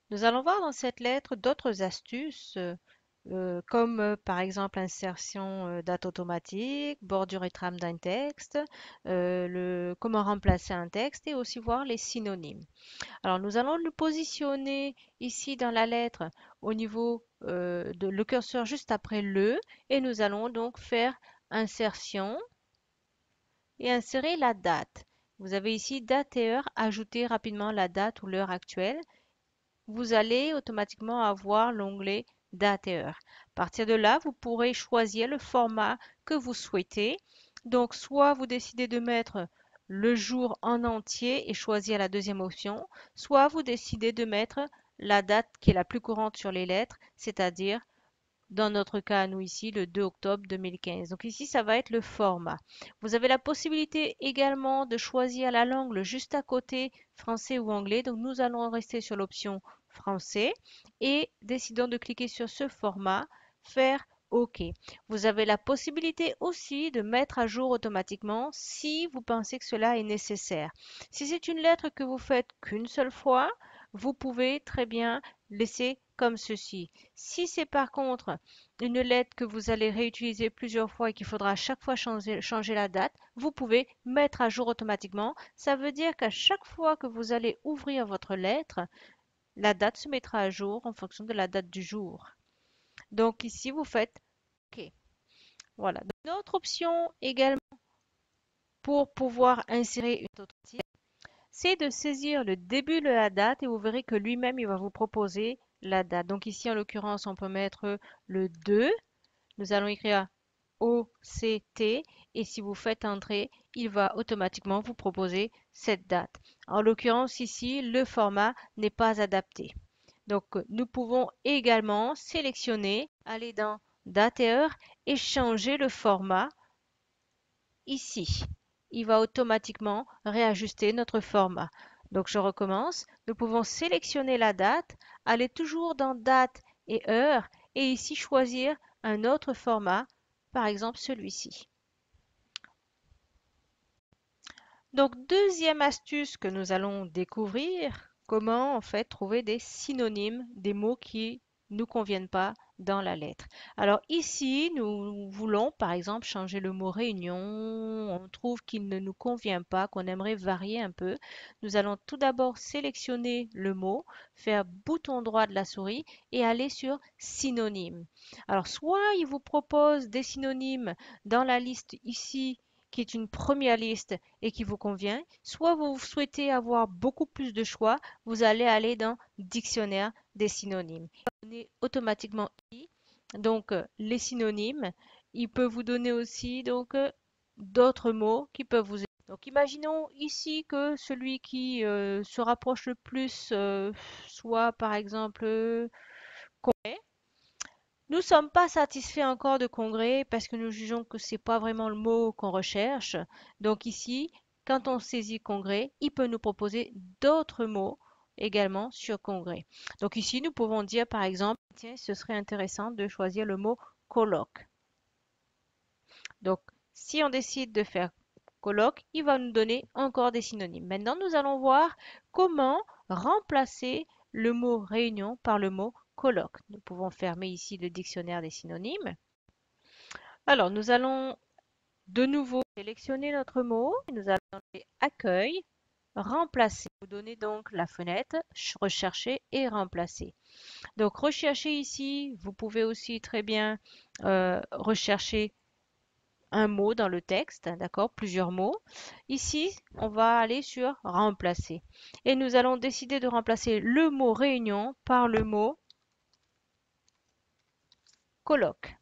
Nous allons voir dans cette lettre d'autres astuces, comme par exemple insertion date automatique, bordure et trame d'un texte, comment remplacer un texte et aussi voir les synonymes. Alors nous allons le positionner ici dans la lettre au niveau de le curseur juste après le et nous allons donc faire insertion et insérer la date. Vous avez ici date et heure, ajouter rapidement la date ou l'heure actuelle. Vous allez automatiquement avoir l'onglet date et heure. À partir de là, vous pourrez choisir le format que vous souhaitez. Donc, soit vous décidez de mettre le jour en entier et choisir la deuxième option, soit vous décidez de mettre la date qui est la plus courante sur les lettres, c'est-à-dire dans notre cas, nous ici, le 2 octobre 2015. Donc ici, ça va être le format. Vous avez la possibilité également de choisir la langue le juste à côté, français ou anglais. Donc nous allons rester sur l'option français et décidons de cliquer sur ce format, faire OK. Vous avez la possibilité aussi de mettre à jour automatiquement si vous pensez que cela est nécessaire. Si c'est une lettre que vous faites qu'une seule fois, vous pouvez très bien laisser comme ceci. Si c'est par contre une lettre que vous allez réutiliser plusieurs fois et qu'il faudra à chaque fois changer la date, vous pouvez mettre à jour automatiquement. Ça veut dire qu'à chaque fois que vous allez ouvrir votre lettre, la date se mettra à jour en fonction de la date du jour. Donc ici, vous faites OK. Voilà. Une autre option également pour pouvoir insérer une autre titre, c'est de saisir le début de la date et vous verrez que lui-même, il va vous proposer la date. Donc ici, en l'occurrence, on peut mettre le 2. Nous allons écrire OCT et si vous faites entrer, il va automatiquement vous proposer cette date. En l'occurrence ici, le format n'est pas adapté. Donc nous pouvons également sélectionner, aller dans date et heure et changer le format ici. Il va automatiquement réajuster notre format. Donc je recommence. Nous pouvons sélectionner la date, aller toujours dans date et heure et ici choisir un autre format, par exemple celui-ci. Donc deuxième astuce que nous allons découvrir, comment en fait trouver des synonymes des mots qui ne nous conviennent pas dans la lettre. Alors ici, nous voulons par exemple changer le mot réunion, on trouve qu'il ne nous convient pas, qu'on aimerait varier un peu. Nous allons tout d'abord sélectionner le mot, faire bouton droit de la souris et aller sur synonymes. Alors soit il vous propose des synonymes dans la liste ici qui est une première liste et qui vous convient, soit vous souhaitez avoir beaucoup plus de choix, vous allez aller dans Dictionnaire des synonymes. Il va vous donner automatiquement ici, donc les synonymes. Il peut vous donner aussi donc d'autres mots qui peuvent vous aider. Donc imaginons ici que celui qui se rapproche le plus soit par exemple congrès. Nous ne sommes pas satisfaits encore de congrès parce que nous jugeons que ce n'est pas vraiment le mot qu'on recherche. Donc ici, quand on saisit congrès, il peut nous proposer d'autres mots également sur congrès. Donc ici, nous pouvons dire par exemple, tiens, ce serait intéressant de choisir le mot colloque. Donc si on décide de faire colloque, il va nous donner encore des synonymes. Maintenant, nous allons voir comment remplacer le mot réunion par le mot colloque. Nous pouvons fermer ici le dictionnaire des synonymes. Alors, nous allons de nouveau sélectionner notre mot. Nous allons dans les accueil, remplacer. Vous donnez donc la fenêtre rechercher et remplacer. Donc, rechercher ici, vous pouvez aussi très bien rechercher un mot dans le texte, d'accord, plusieurs mots. Ici, on va aller sur remplacer. Et nous allons décider de remplacer le mot réunion par le mot colloque.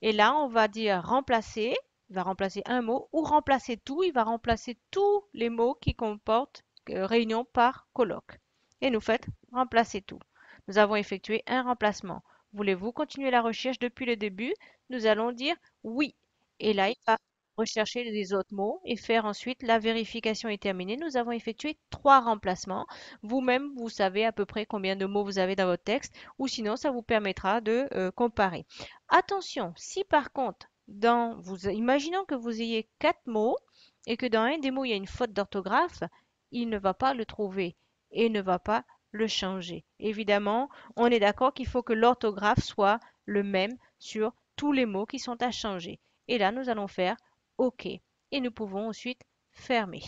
Et là, on va dire remplacer, il va remplacer un mot, ou remplacer tout, il va remplacer tous les mots qui comportent réunion par colloque. Et nous faites remplacer tout. Nous avons effectué un remplacement. Voulez-vous continuer la recherche depuis le début? Nous allons dire oui. Et là, il va rechercher les autres mots et faire ensuite la vérification est terminée. Nous avons effectué 3 remplacements. Vous-même, vous savez à peu près combien de mots vous avez dans votre texte ou sinon, ça vous permettra de comparer. Attention, si par contre, imaginons que vous ayez 4 mots et que dans un des mots, il y a une faute d'orthographe, il ne va pas le trouver et ne va pas le changer. Évidemment, on est d'accord qu'il faut que l'orthographe soit le même sur tous les mots qui sont à changer. Et là, nous allons faire OK. Et nous pouvons ensuite fermer.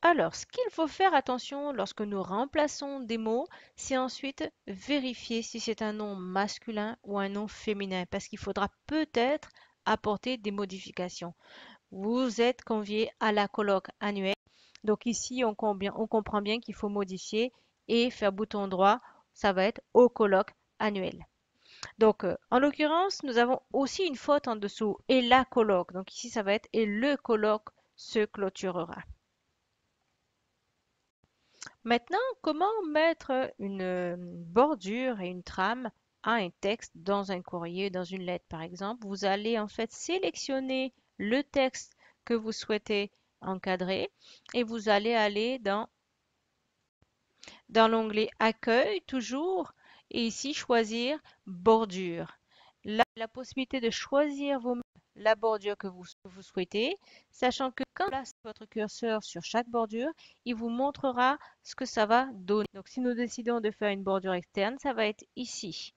Alors, ce qu'il faut faire attention lorsque nous remplaçons des mots, c'est ensuite vérifier si c'est un nom masculin ou un nom féminin, parce qu'il faudra peut-être apporter des modifications. Vous êtes convié à la colloque annuelle. Donc ici, on comprend bien qu'il faut modifier et faire bouton droit. Ça va être au colloque annuel. Donc, en l'occurrence, nous avons aussi une faute en dessous et la colloque. Donc ici, ça va être et le colloque se clôturera. Maintenant, comment mettre une bordure et une trame à un texte dans un courrier, dans une lettre par exemple? Vous allez en fait sélectionner le texte que vous souhaitez encadrer et vous allez aller dans l'onglet Accueil toujours et ici choisir Bordure. Là, la possibilité de choisir vous-même la bordure que vous souhaitez, sachant que quand vous placez votre curseur sur chaque bordure, il vous montrera ce que ça va donner. Donc si nous décidons de faire une bordure externe, ça va être ici.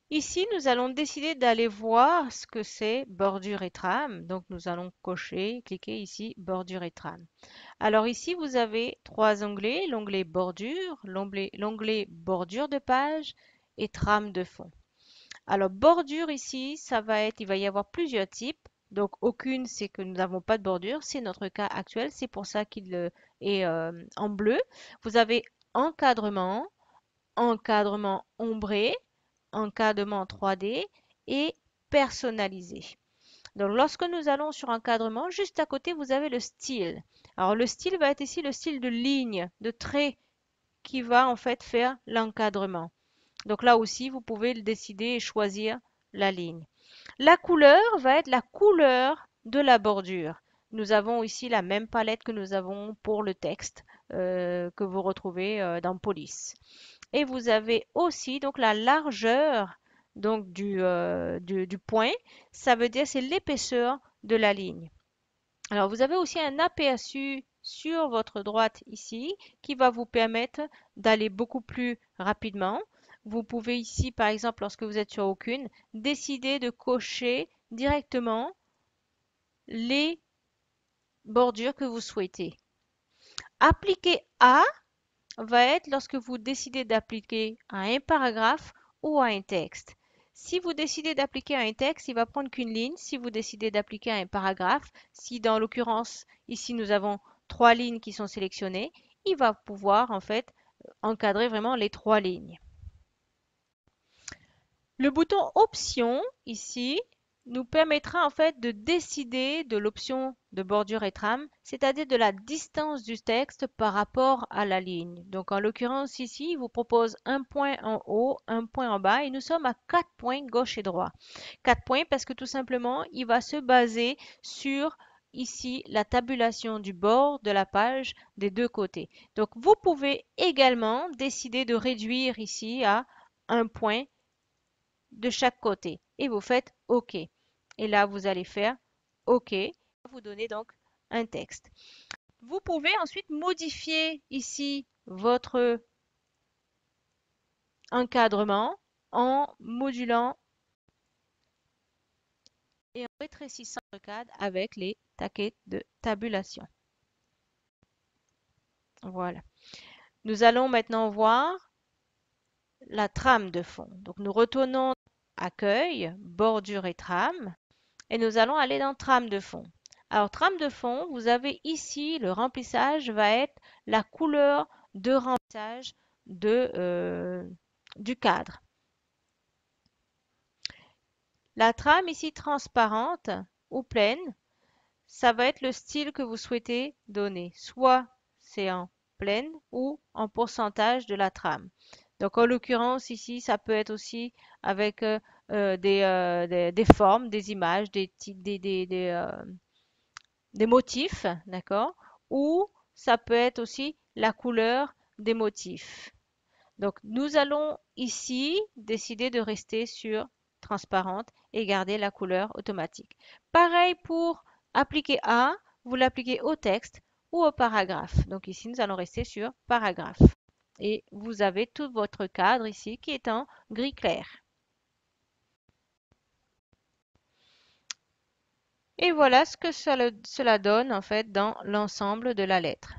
Ici, nous allons décider d'aller voir ce que c'est bordure et trame. Donc nous allons cocher, cliquer ici bordure et trame. Alors ici, vous avez trois onglets, l'onglet bordure, l'onglet bordure de page et trame de fond. Alors bordure ici, il va y avoir plusieurs types. Donc aucune, c'est que nous n'avons pas de bordure, c'est notre cas actuel, c'est pour ça qu'il est en bleu. Vous avez encadrement, encadrement ombré, encadrement 3D et personnalisé. Donc, lorsque nous allons sur encadrement, juste à côté, vous avez le style. Alors, le style va être ici le style de ligne, de trait qui va en fait faire l'encadrement. Donc là aussi, vous pouvez le décider et choisir la ligne. La couleur va être la couleur de la bordure. Nous avons ici la même palette que nous avons pour le texte que vous retrouvez dans Police. Et vous avez aussi donc la largeur donc du point. Ça veut dire c'est l'épaisseur de la ligne. Alors vous avez aussi un aperçu sur votre droite ici qui va vous permettre d'aller beaucoup plus rapidement. Vous pouvez ici, par exemple, lorsque vous êtes sur aucune, décider de cocher directement les bordures que vous souhaitez. Appliquer à va être lorsque vous décidez d'appliquer à un paragraphe ou à un texte. Si vous décidez d'appliquer à un texte, il va prendre qu'une ligne. Si vous décidez d'appliquer à un paragraphe, si dans l'occurrence, ici nous avons trois lignes qui sont sélectionnées, il va pouvoir en fait encadrer vraiment les trois lignes. Le bouton Options ici nous permettra en fait de décider de l'option de bordure et trame, c'est-à-dire de la distance du texte par rapport à la ligne. Donc en l'occurrence ici, il vous propose un point en haut, un point en bas et nous sommes à 4 points gauche et droit. 4 points parce que tout simplement, il va se baser sur ici la tabulation du bord de la page des deux côtés. Donc vous pouvez également décider de réduire ici à un point de chaque côté et vous faites OK. Et là, vous allez faire OK. Vous donnez donc un texte. Vous pouvez ensuite modifier ici votre encadrement en modulant et en rétrécissant le cadre avec les taquets de tabulation. Voilà. Nous allons maintenant voir la trame de fond. Donc nous retournons accueil, bordure et trame et nous allons aller dans trame de fond. Alors trame de fond, vous avez ici le remplissage va être la couleur de remplissage du cadre. La trame ici transparente ou pleine, ça va être le style que vous souhaitez donner. Soit c'est en pleine ou en pourcentage de la trame. Donc en l'occurrence ici, ça peut être aussi avec des formes, des images, des motifs, d'accord? Ou ça peut être aussi la couleur des motifs. Donc nous allons ici décider de rester sur transparente et garder la couleur automatique. Pareil pour Appliquer A, vous l'appliquez au texte ou au paragraphe. Donc ici, nous allons rester sur paragraphe. Et vous avez tout votre cadre ici qui est en gris clair. Et voilà ce que cela donne en fait dans l'ensemble de la lettre.